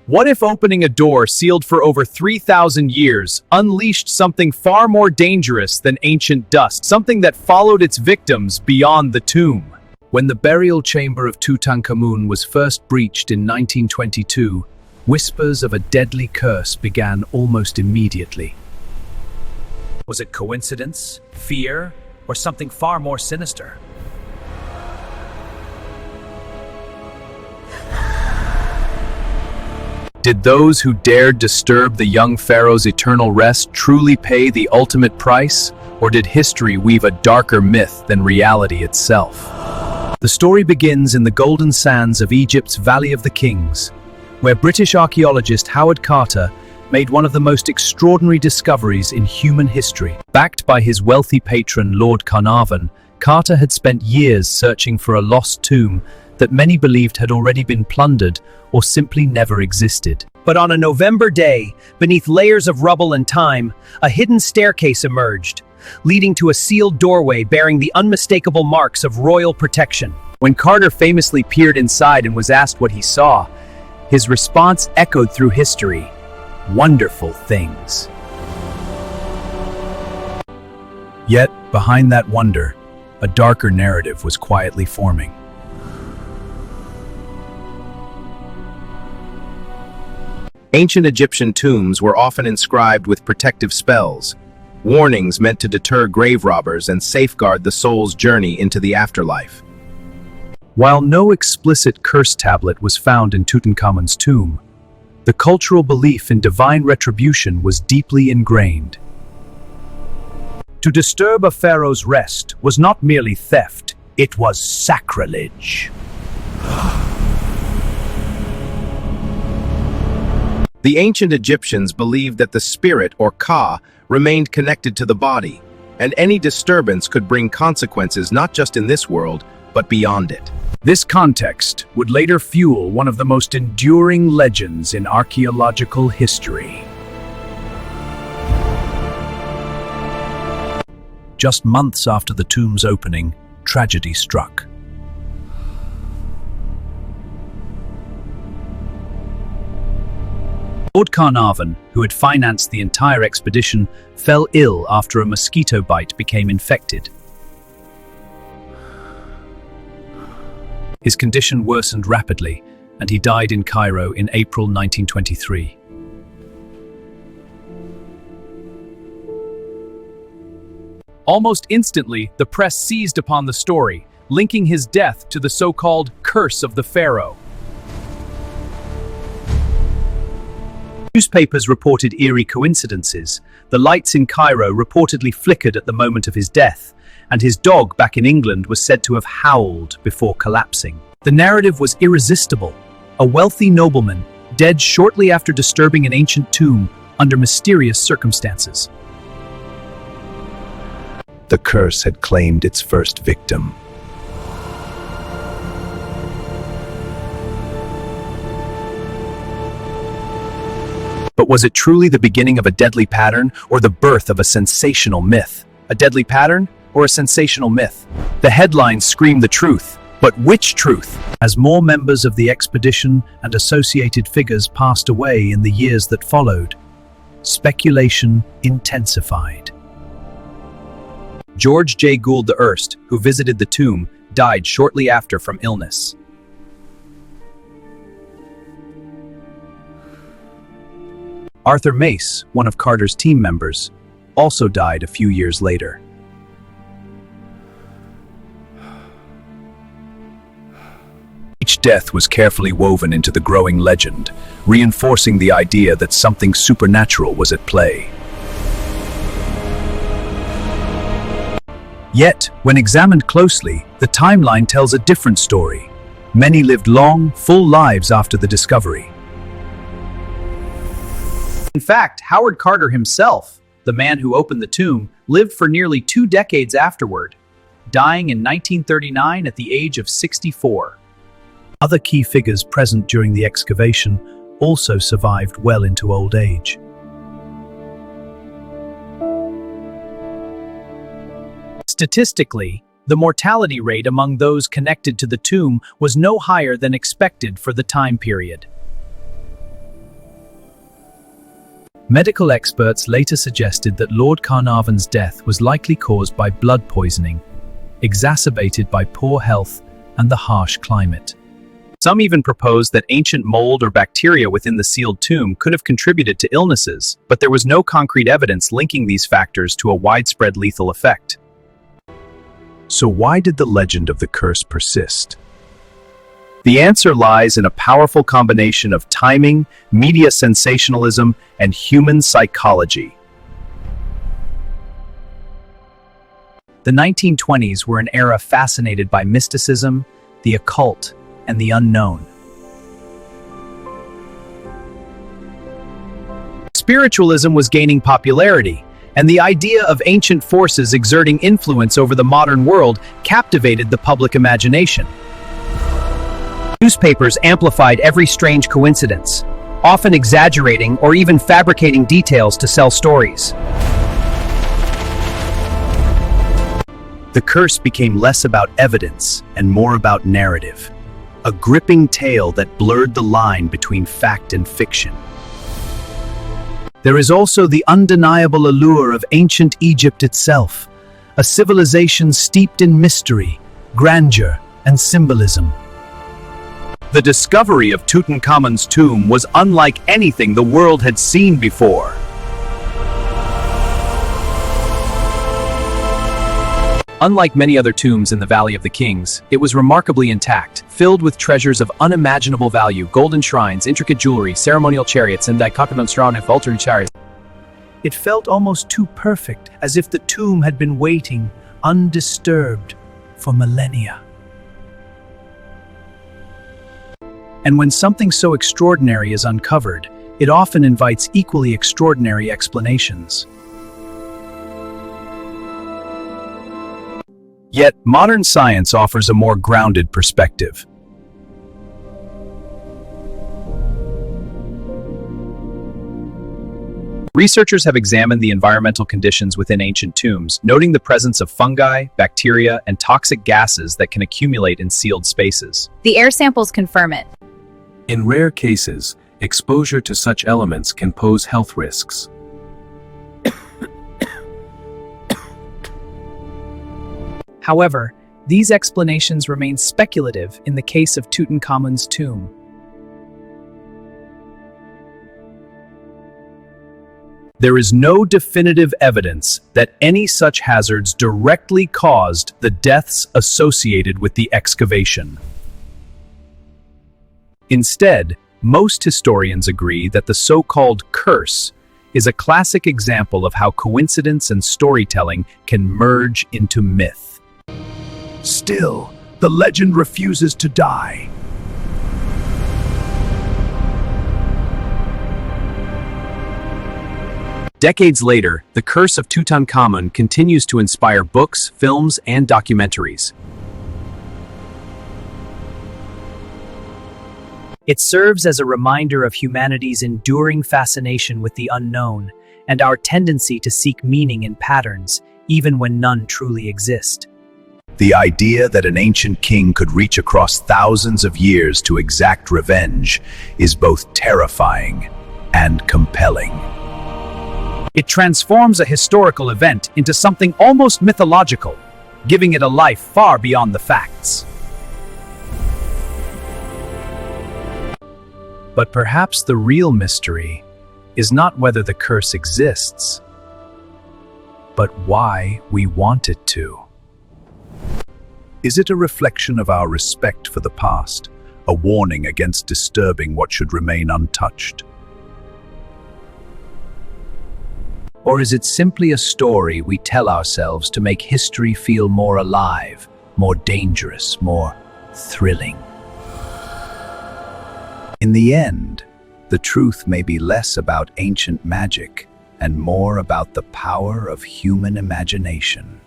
What if opening a door sealed for over 3,000 years unleashed something far more dangerous than ancient dust, something that followed its victims beyond the tomb? When the burial chamber of Tutankhamun was first breached in 1922, whispers of a deadly curse began almost immediately. Was it coincidence, fear, or something far more sinister? Did those who dared disturb the young pharaoh's eternal rest truly pay the ultimate price, or did history weave a darker myth than reality itself? The story begins in the golden sands of Egypt's Valley of the Kings, where British archaeologist Howard Carter made one of the most extraordinary discoveries in human history. Backed by his wealthy patron Lord Carnarvon, Carter had spent years searching for a lost tomb that many believed had already been plundered or simply never existed. But on a November day, beneath layers of rubble and time, a hidden staircase emerged, leading to a sealed doorway bearing the unmistakable marks of royal protection. When Carter famously peered inside and was asked what he saw, his response echoed through history: wonderful things. Yet, behind that wonder, a darker narrative was quietly forming. Ancient Egyptian tombs were often inscribed with protective spells, warnings meant to deter grave robbers and safeguard the soul's journey into the afterlife. While no explicit curse tablet was found in Tutankhamun's tomb, the cultural belief in divine retribution was deeply ingrained. To disturb a pharaoh's rest was not merely theft, it was sacrilege. The ancient Egyptians believed that the spirit, or Ka, remained connected to the body, and any disturbance could bring consequences not just in this world, but beyond it. This context would later fuel one of the most enduring legends in archaeological history. Just months after the tomb's opening, tragedy struck. Lord Carnarvon, who had financed the entire expedition, fell ill after a mosquito bite became infected. His condition worsened rapidly, and he died in Cairo in April 1923. Almost instantly, the press seized upon the story, linking his death to the so-called Curse of the Pharaoh. Newspapers reported eerie coincidences. The lights in Cairo reportedly flickered at the moment of his death, and his dog back in England was said to have howled before collapsing. The narrative was irresistible. A wealthy nobleman, dead shortly after disturbing an ancient tomb under mysterious circumstances. The curse had claimed its first victim. But was it truly the beginning of a deadly pattern, or the birth of a sensational myth? A deadly pattern, or a sensational myth? The headlines scream the truth, but which truth? As more members of the expedition and associated figures passed away in the years that followed, speculation intensified. George J. Gould I, who visited the tomb, died shortly after from illness. Arthur Mace, one of Carter's team members, also died a few years later. Each death was carefully woven into the growing legend, reinforcing the idea that something supernatural was at play. Yet, when examined closely, the timeline tells a different story. Many lived long, full lives after the discovery. In fact, Howard Carter himself, the man who opened the tomb, lived for nearly 2 decades afterward, dying in 1939 at the age of 64. Other key figures present during the excavation also survived well into old age. Statistically, the mortality rate among those connected to the tomb was no higher than expected for the time period. Medical experts later suggested that Lord Carnarvon's death was likely caused by blood poisoning, exacerbated by poor health and the harsh climate. Some even proposed that ancient mold or bacteria within the sealed tomb could have contributed to illnesses, but there was no concrete evidence linking these factors to a widespread lethal effect. So why did the legend of the curse persist? The answer lies in a powerful combination of timing, media sensationalism, and human psychology. The 1920s were an era fascinated by mysticism, the occult, and the unknown. Spiritualism was gaining popularity, and the idea of ancient forces exerting influence over the modern world captivated the public imagination. Newspapers amplified every strange coincidence, often exaggerating or even fabricating details to sell stories. The curse became less about evidence and more about narrative, a gripping tale that blurred the line between fact and fiction. There is also the undeniable allure of ancient Egypt itself, a civilization steeped in mystery, grandeur, and symbolism. The discovery of Tutankhamun's tomb was unlike anything the world had seen before. Unlike many other tombs in the Valley of the Kings, it was remarkably intact, filled with treasures of unimaginable value: golden shrines, intricate jewelry, ceremonial chariots, and altar chariots. It felt almost too perfect, as if the tomb had been waiting, undisturbed, for millennia. And when something so extraordinary is uncovered, it often invites equally extraordinary explanations. Yet, modern science offers a more grounded perspective. Researchers have examined the environmental conditions within ancient tombs, noting the presence of fungi, bacteria, and toxic gases that can accumulate in sealed spaces. The air samples confirm it. In rare cases, exposure to such elements can pose health risks. However, these explanations remain speculative in the case of Tutankhamun's tomb. There is no definitive evidence that any such hazards directly caused the deaths associated with the excavation. Instead, most historians agree that the so-called curse is a classic example of how coincidence and storytelling can merge into myth. Still, the legend refuses to die. Decades later, the curse of Tutankhamun continues to inspire books, films, and documentaries. It serves as a reminder of humanity's enduring fascination with the unknown and our tendency to seek meaning in patterns, even when none truly exist. The idea that an ancient king could reach across thousands of years to exact revenge is both terrifying and compelling. It transforms a historical event into something almost mythological, giving it a life far beyond the facts. But perhaps the real mystery is not whether the curse exists, but why we want it to. Is it a reflection of our respect for the past, a warning against disturbing what should remain untouched? Or is it simply a story we tell ourselves to make history feel more alive, more dangerous, more thrilling? In the end, the truth may be less about ancient magic and more about the power of human imagination.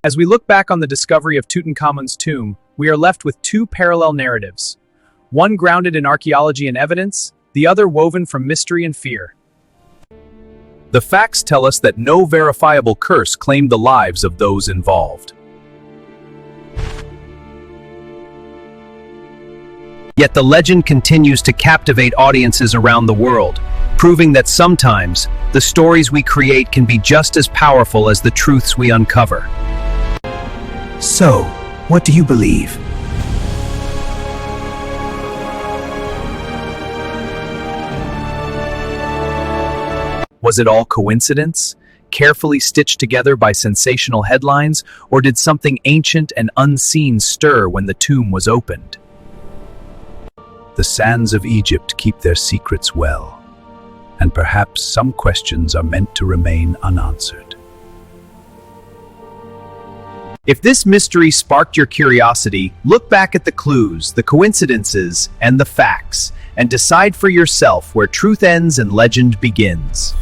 As we look back on the discovery of Tutankhamun's tomb, we are left with two parallel narratives, one grounded in archaeology and evidence, the other woven from mystery and fear. The facts tell us that no verifiable curse claimed the lives of those involved. Yet the legend continues to captivate audiences around the world, proving that sometimes the stories we create can be just as powerful as the truths we uncover. So, what do you believe? Was it all coincidence, carefully stitched together by sensational headlines, or did something ancient and unseen stir when the tomb was opened? The sands of Egypt keep their secrets well, and perhaps some questions are meant to remain unanswered. If this mystery sparked your curiosity, look back at the clues, the coincidences, and the facts, and decide for yourself where truth ends and legend begins.